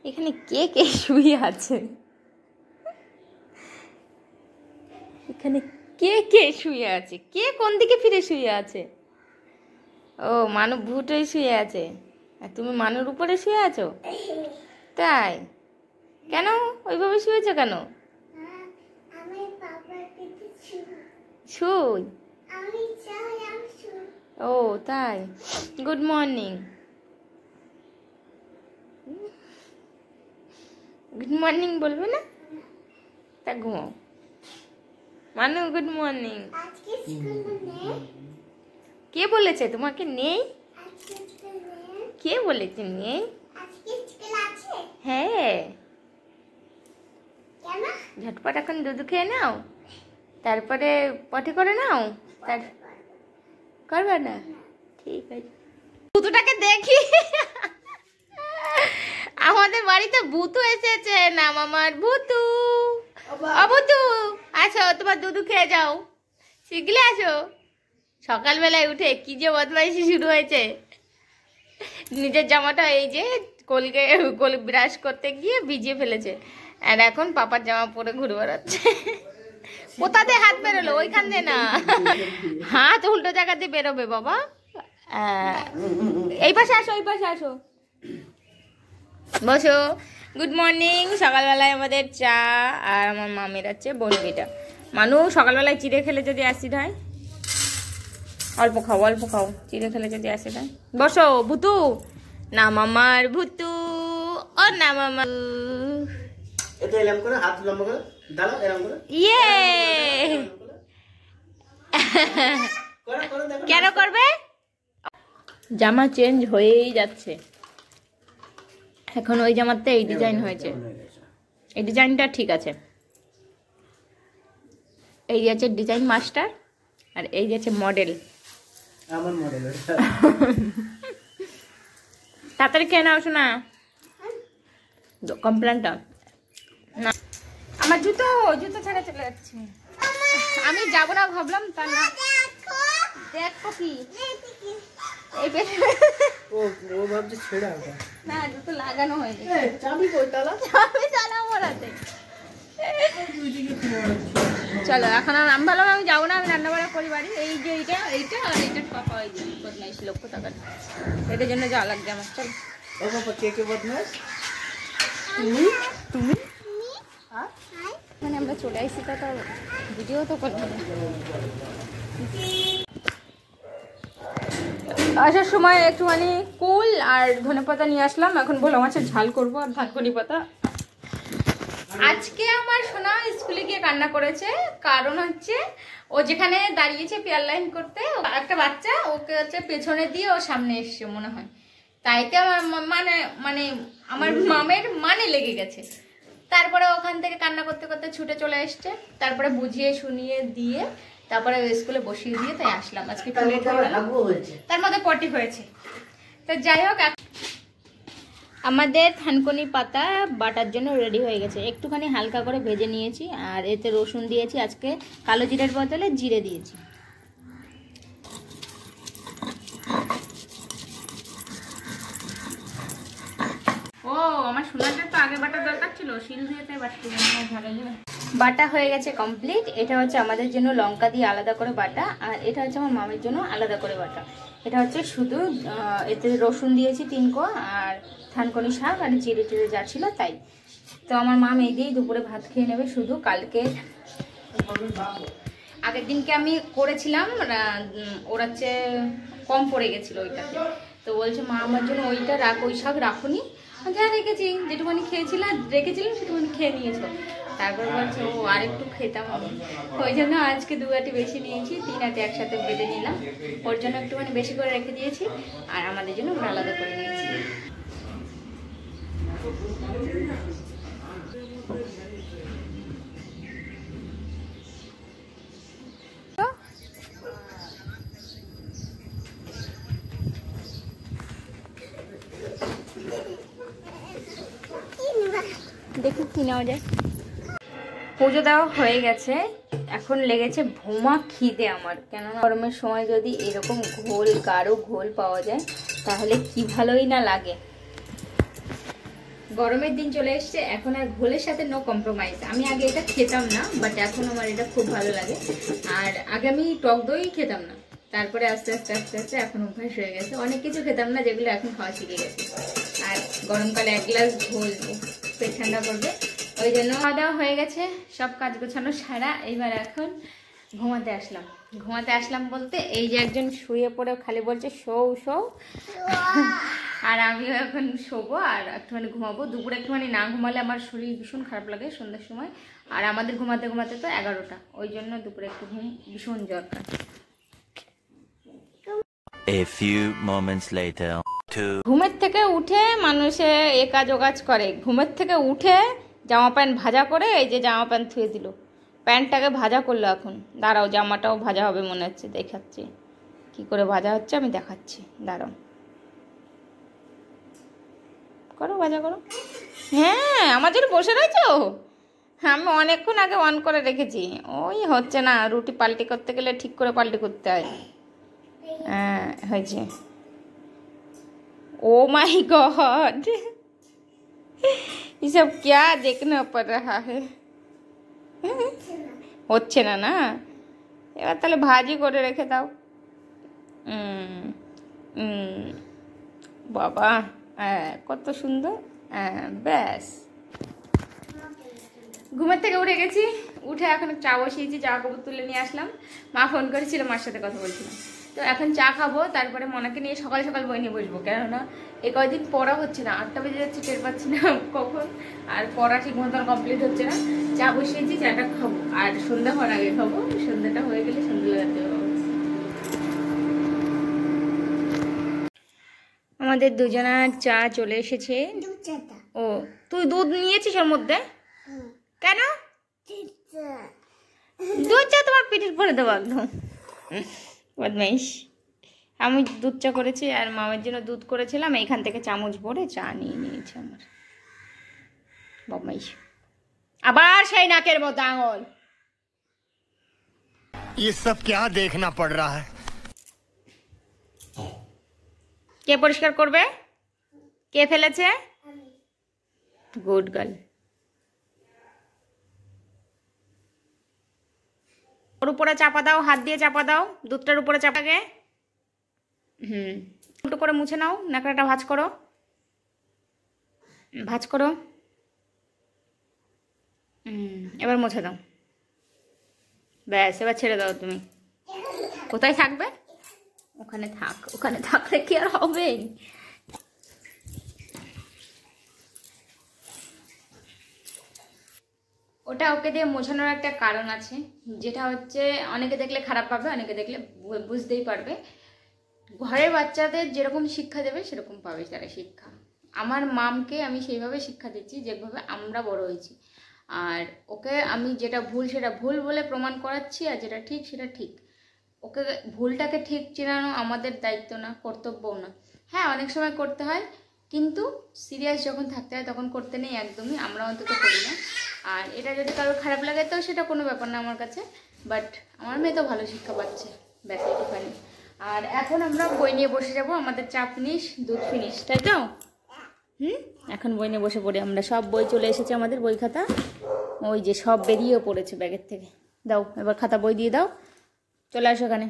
এখানে কে কে শুয়ে আছে? এখানে কে কে শুয়ে আছে? কে কোন দিকে ফিরে শুয়ে আছে? ও মানু ভূত হয়ে শুয়ে আছে, আর তুমি মানুর উপরে শুয়ে আছো? তাই? কেন ওইভাবে শুয়েছো কেন? শুই? ও তাই। Good morning. গুড মর্নিং বলবে না? তা ঘুমাও। মানু গুড মর্নিং। কে বলেছে তোমাকে নেই? কে বলেছে নেই? হ্যাঁ। ঝটপট এখন দুধ খেয়ে নাও, তারপরে পটি করে নাও। তার করবে না? ঠিক আছে। ভূতুটাকে দেখি। আমাদের বাড়িতে ভূতু এসেছে, নাম আমার ভূতু। ভূতু আসো, তোমার দুধ খেয়ে যাও, শিখলে আসো। সকালবেলায় উঠে কি যে বদমাইশি শুরু হয়েছে। নিজের জামাটা এই যে কোল ব্রাশ করতে গিয়ে ভিজিয়ে ফেলেছে, আর এখন পাপার জামা পরে ঘুরে বেড়াচ্ছে। কোথা দিয়ে হাত বেরোলো? ওইখান দিয়ে না, হাত উল্টো জায়গা দিয়ে বেরোবে বাবা। এই পাশে আসো, এই পাশে আসো, বসো। Good morning. সকালবেলায় আমাদের চা, আর আমার মামের আছে বনবিটা। মানু সকালবেলায় চিড়ে খেলে যদি অ্যাসিড হয়, অল্প খাও অল্প খাও, চিড়ে খেলে যদি অ্যাসিড হয়। বসো ভূতু, নাম আমার ভূতু, ও নাম আমার। ইয়ে কেন করবে? জামা চেঞ্জ হয়েই যাচ্ছে। এখন ওই জামাতে এই ডিজাইন হয়েছে, এই ডিজাইনটা ঠিক আছে। এই যে আছে ডিজাইন মাস্টার, আর এই যে আছে মডেল। আমার মডেল তাড়াতাড়ি খেয়ে নাও শোনা, কমপ্লেনটা না। আমার জুতো জুতো ছাড়া চলে যাচ্ছে। আমি যাবো না ভাবলাম, তা না। দেখো কি এই ও ভাবছে ছেড়া না, জুতো লাগানো হয়নি। চাবি কই তালা? চাবি তালা আমার হাতে। চলো এখন আর আমি ভাবলাম আমি যাবো না, আমি রান্না বান্না করি বাড়ি। এই যে এইটা এইটা আর এইটার পাপা ওই যে বদমাইশ লক্ষ টাকা, এটার জন্য যাওয়া লাগবে আমার। চলো পাপা কে কে বদমাইশ? তুমি তুমি মানে আমরা চলে আসছি, তা তার ভিডিও তো করবো না। আসার সময় একটুখানি কুল আর ধনেপাতা নিয়ে আসলাম। এখন ভোলা মাছের ঝাল করবো আর ধানকুনি পাতা। আজকে আমার সোনা স্কুলে গিয়ে কান্না করেছে, কারণ হচ্ছে ও যেখানে দাঁড়িয়েছে পেয়ার লাইন করতে, একটা বাচ্চা ওকে হচ্ছে পেছনে দিয়ে ও সামনে এসছে মনে হয়, তাইতে আমার মানে আমার মামের মানে লেগে গেছে। তারপরে ওখান থেকে কান্না করতে করতে ছুটে চলে এসছে, তারপরে বুঝিয়ে শুনিয়ে দিয়ে তারপরে স্কুলে বসিয়ে দিয়ে তাই আসলাম। আজকে তার মধ্যে পটি হয়েছে। তো যাই হোক, আমাদের থানকুনি পাতা বাটার জন্য রেডি হয়ে গেছে। একটুখানি হালকা করে ভেজে নিয়েছি, আর এতে রসুন দিয়েছি, আজকে কালো জিরের বদলে জিরে দিয়েছি। ও আমার সোনাটা তো আগে বাটার দরকার ছিল, শিল দিয়ে তাই বাটতে ভালো। বাটা হয়ে গেছে কমপ্লিট। এটা হচ্ছে আমাদের জন্য লঙ্কা দিয়ে আলাদা করে বাটা, আর এটা হচ্ছে আমার মামের জন্য আলাদা করে বাটা। এটা হচ্ছে শুধু এতে রসুন দিয়েছি 3 কোয়া, আর থানকুনি শাক আর জিরে টিরে যা ছিল তাই। তো আমার মাম এই দিয়েই দুপুরে ভাত খেয়ে নেবে। শুধু কালকে আগের দিনকে আমি করেছিলাম, ওর হচ্ছে কম পড়ে গেছিলো ওইটাতে, তো বলছে মা আমার জন্য ওইটা রাখ, ওই শাক রাখুনি। যা রেখেছি, যেটুকুনি রেখেছিলাম সেটুকুনি খেয়ে নিয়েছো। তারপর বলছে ও আরেকটু খেতাম আমি, ওই জন্য আজকে 2 আটি বেশি নিয়েছি, 3 আটি একসাথে বেঁধে নিলাম। ওর জন্য একটুখানি বেশি করে রেখে দিয়েছি, আর আমাদের জন্য ওরা আলাদা করে নিয়েছি। দেখি কি নেওয়া যায়। পুজো দেওয়া হয়ে গেছে, এখন লেগেছে ভোমা খিদে আমার। কেননা গরমের সময় যদি এরকম ঘোল গাঢ় ঘোল পাওয়া যায় তাহলে কি ভালোই না লাগে। গরমের দিন চলে এসছে, এখন আর ঘোলের সাথে নো কম্প্রোমাইজ। আমি আগে এটা খেতাম না, বাট এখন আমার এটা খুব ভালো লাগে। আর আগে আমি টক দই খেতাম না, তারপরে আস্তে আস্তে আস্তে আস্তে এখন অভ্যাস হয়ে গেছে। অনেক কিছু খেতাম না যেগুলো এখন খাওয়া শিখে গেছে। আর গরমকালে 1 গ্লাস ঘোল পেট ঠান্ডা করবে, ওই জন্য খাওয়া দাওয়া হয়ে গেছে, সব কাজ গোছানো সারা। এইবার এখন ঘুমাতে আসলাম। ঘুমাতে আসলাম বলতে এই যে একজন শুয়ে পড়ে খালি বলছে শো শো, আর আমিও এখন শোবো আর একটুখানি ঘুমাবো। দুপুরে একটুখানি না ঘুমালে আমার শরীর ভীষণ খারাপ লাগে সন্ধ্যার সময়, আর আমাদের ঘুমাতে ঘুমাতে তো 11টা, ওই জন্য দুপুরে একটু ঘুম ভীষণ দরকার। A few moments later. ঘুমের থেকে উঠে মানুষে এ কাজ ও কাজ করে। ঘুমের থেকে উঠে জামা প্যান্ট ভাজা করে এই যে জামা প্যান্ট ধুয়ে দিল, প্যান্টটাকে ভাজা করলো। এখন দাঁড়াও, জামাটাও ভাজা হবে মনে হচ্ছে, দেখাচ্ছি কি করে ভাজা হচ্ছে, আমি দেখাচ্ছি, দাঁড়াও। করো, ভাজা করো। হ্যাঁ, আমার জন্য বসে রয়েছো? আমি অনেকক্ষণ আগে অন করে রেখেছি, ওই হচ্ছে না। রুটি পাল্টি করতে গেলে ঠিক করে পাল্টি করতে হয়। হ্যাঁ হয়েছে। ओ माय गॉड, ये सब क्या देखना पड़ रहा है। হচ্ছে না না, এবার তাহলে ভাজি করে রেখে দাও। বাবা কত সুন্দর। ব্যাস, ঘুমের থেকে উঠে গেছি, উঠে এখন চা বসিয়েছি, চা কাপড় তুলে নিয়ে আসলাম। মা ফোন করেছিল, মার সাথে কথা বলছিলাম। তো এখন চা খাবো, তারপরে মনাকে নিয়ে সকাল সকাল বই নিয়ে বসবো, কেননা এই কয়েকদিন পড়া হচ্ছে না। 8টা বেজে যাচ্ছে, টের পাচ্ছি না কখন, আর পড়া ঠিক মতন কমপ্লিট হচ্ছে না। চা বসিয়েছি, চাটা খাবো, আর সন্ধ্যা হওয়ার আগে খাবো। সন্ধ্যাটা হয়ে গেলে সন্ধ্যা লাগাতে হবে। আমাদের দুজনার চা চলে এসেছে। ও, তুই দুধ নিয়েছিস ওর মধ্যে? কেন? দুধ চা তোমার পিঠের পরে দেবো একদম, বদমাইশ। আমি দুধ চা করেছি আর মামের জন্য দুধ করেছিলাম, এইখান থেকে চামচ ভরে চা নিয়ে নিয়েছে আমার বদমাইশ। আবার সেই নাকের মধ্যে আঙুল। ये सब क्या देखना पड़ रहा है? কে পরিষ্কার করবে? কে ফেলেছে? Good girl. ওর উপরে চাপা দাও, হাত দিয়ে চাপা দাও, দুধটার উপরে চাপাকে। উল্টো করে মুছে নাও, নাকড়াটা ভাঁজ করো, ভাঁজ করো। এবার মুছে দাও, ব্যাস। এবার ছেড়ে দাও। তুমি কোথায় থাকবে? ওখানে থাক, ওখানে থাকলে কি আর হবে? ওটা ওকে দিয়ে মোছানোর একটা কারণ আছে, যেটা হচ্ছে অনেকে দেখলে খারাপ পাবে, অনেকে দেখলে বুঝতেই পারবে। ঘরের বাচ্চাদের যেরকম শিক্ষা দেবে সেরকম পাবে তারা শিক্ষা। আমার মামকে আমি সেইভাবে শিক্ষা দিচ্ছি যেভাবে আমরা বড় হয়েছি। আর ওকে আমি যেটা ভুল সেটা ভুল বলে প্রমাণ করাচ্ছি, আর যেটা ঠিক সেটা ঠিক। ওকে ভুলটাকে ঠিক চেনানো আমাদের দায়িত্ব না, কর্তব্যও না। হ্যাঁ, অনেক সময় করতে হয়, কিন্তু সিরিয়াস যখন থাকতে হয় তখন করতে নেই একদমই, আমরা অন্তত করি না। আর এটা যদি কারোর খারাপ লাগে তো সেটা কোনো ব্যাপার না আমার কাছে, বাট আমার মেয়ে তো ভালো শিক্ষা পাচ্ছে, ব্যাস এইটুখানি। আর এখন আমরা বই নিয়ে বসে যাব, আমাদের চা ফিনিশ, দুধ ফিনিশ, তাই তো? এখন বই নিয়ে বসে পড়ি আমরা। সব বই চলে এসেছে আমাদের, বই খাতা ওই যে সব বেরিয়েও পড়েছে ব্যাগের থেকে। দাও এবার খাতা বই দিয়ে দাও, চলে আসো এখানে।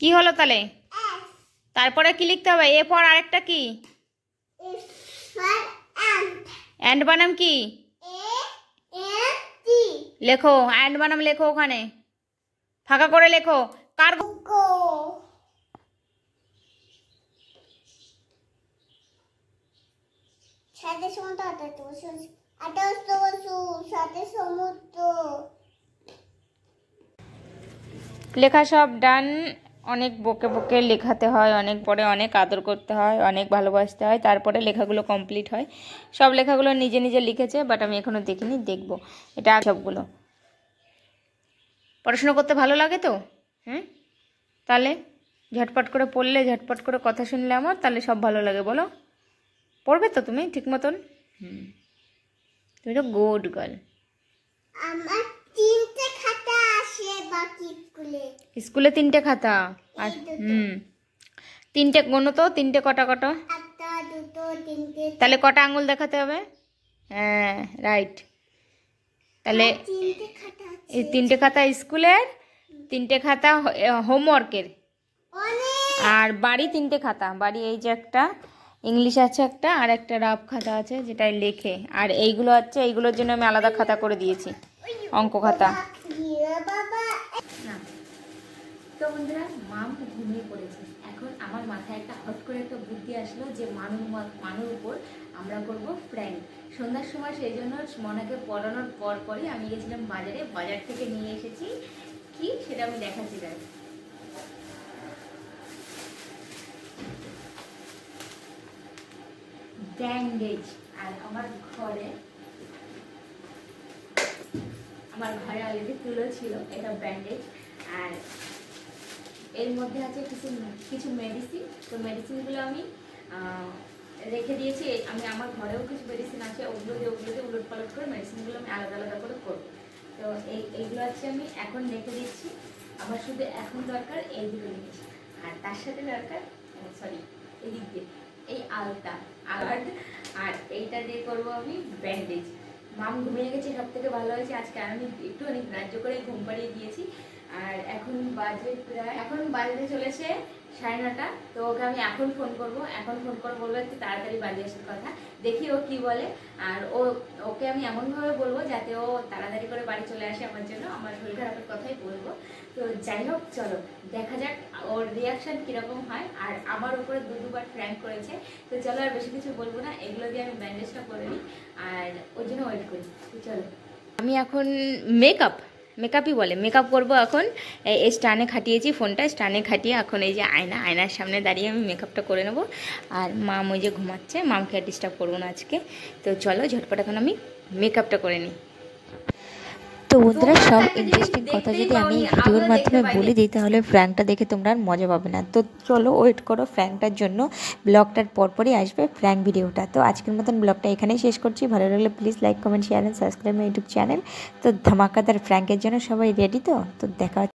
কি হলো তাহলে? তারপরে কি লিখতে হবে? এ পর আরেকটা কি? অ্যান্ড বানাম কি? লেখো, অ্যান্ড বানাম লেখো, ওখানে ফাঁকা করে লেখো। কার লেখা সব ডান। অনেক বকে বকে লেখাতে হয়, অনেক পরে অনেক আদর করতে হয়, অনেক ভালোবাসতে হয়, তারপরে লেখাগুলো কমপ্লিট হয়। সব লেখাগুলো নিজে নিজে লিখেছে, বাট আমি এখনো দেখিনি, দেখবো। এটা সবগুলো পড়াশোনা করতে ভালো লাগে তো। তাহলে ঝটপট করে পড়লে, ঝটপট করে কথা শুনলে আমার, তাহলে সব ভালো লাগে। বলো, পড়বে তো তুমি ঠিক মতন? তুমি তো গুড গার্ল। আমার 3টে খাতা আছে বাকি স্কুলে 3টে খাতা আর 3টে গোনো তো, 3টে কটা কটা? 1টা 2টো 3টে। তাহলে কটা আঙুল দেখাতে হবে? হ্যাঁ রাইট। তাহলে 3টে খাতা আছে। এই 3টে খাতা স্কুলের, 3টে খাতা হোমওয়ার্কের, আর বাড়ি 3টে খাতা। বাড়ি এই যে একটা ইংলিশ আছে একটা, আর একটা রাফ খাতা আছে যেটাই লেখে, আর এইগুলো আছে, এইগুলোর জন্য আমি আলাদা খাতা করে দিয়েছি, অঙ্ক খাতা। বাবা না তো বন্ধুরা, মাম ঘুমিয়ে পড়েছে। এখন আমার মাথায় একটা হট করে একটা বুদ্ধি আসলো যে মানুর উপর আমরা করব প্র্যাঙ্ক সন্ধ্যার সময়। সেই জন্য মনাকে পড়ানোর পরই আমি গেছিলাম বাজারে, বাজার থেকে নিয়ে এসেছি কি সেটা আমি দেখাচ্ছি। তাই ব্যান্ডেজ, আর আমার ঘরে অলরেডি তুলো ছিল, এটা ব্যান্ডেজ, আর এর মধ্যে আছে কিছু মেডিসিন। তো মেডিসিনগুলো আমি রেখে দিয়েছি। আমি আমার ঘরেও কিছু মেডিসিন আছে, ওগুলোতে উলট পালট করে মেডিসিনগুলো আমি আলাদা আলাদা করে করবো। তো এইগুলো আছে আমি এখন রেখে দিচ্ছি। আমার শুধু এখন দরকার এই দুটো জিনিস, আর তার সাথে দরকার এদিক দিয়ে এই আলতা আর এইটা দিয়ে করবো আমি ব্যান্ডেজ। মাম ঘুমিয়ে গেছে, সব থেকে ভালো হয়েছে আজকে আমি একটুখানি গ্রাহ্য করে ঘুম পাড়িয়ে দিয়েছি। আর এখন বাজতে চলেছে 9:30। তো ওকে আমি এখন ফোন করবো বলবো একটু তাড়াতাড়ি বাজে আসার কথা, দেখি ও কি বলে। আর ওকে আমি এমনভাবে বলবো যাতে ও তাড়াতাড়ি করে বাড়ি চলে আসে আমার জন্য, আমার শরীর খারাপের কথাই বলবো। তো যাই হোক, চলো দেখা যাক ওর রিয়াকশান কীরকম হয়। আর আমার উপরে দুবার প্র্যাঙ্ক করেছে, তো চলো আর বেশি কিছু বলবো না, এগুলো দিয়ে আমি ব্যান্ডেজটা করে নিই, আর ওর জন্য ওয়েট করি। তো চলো, আমি এখন মেকআপই বলে মেকআপ করবো। এখন এই স্ট্যান্ডে খাটিয়েছি ফোনটা, স্ট্যান্ডে খাটিয়ে এখন এই যে আয়নার সামনে দাঁড়িয়ে আমি মেকআপটা করে নেবো। আর মাম ওই যে ঘুমাচ্ছে, মামকে আর ডিস্টার্ব করবো না আজকে। তো চলো ঝটপট এখন আমি মেকআপটা করে নিই। তো বন্ধুরা, সব ইন্টারেস্টিং কথা যদি আমি ভিডিওর মাধ্যমে বলে দিই তাহলে ফ্র্যাঙ্কটা দেখে তোমরা আর মজা পাবে না। তো চলো ওয়েট করো, ফ্র্যাঙ্কটার জন্য ব্লগটার পরপরই আসবে ফ্র্যাঙ্ক ভিডিওটা। তো আজকের মতন ব্লগটা এখানেই শেষ করছি। ভালো লাগলে please like, comment, share and subscribe my YouTube channel. তো ধামাকাদার ফ্র্যাঙ্কের জন্য সবাই রেডি? তো দেখা হচ্ছে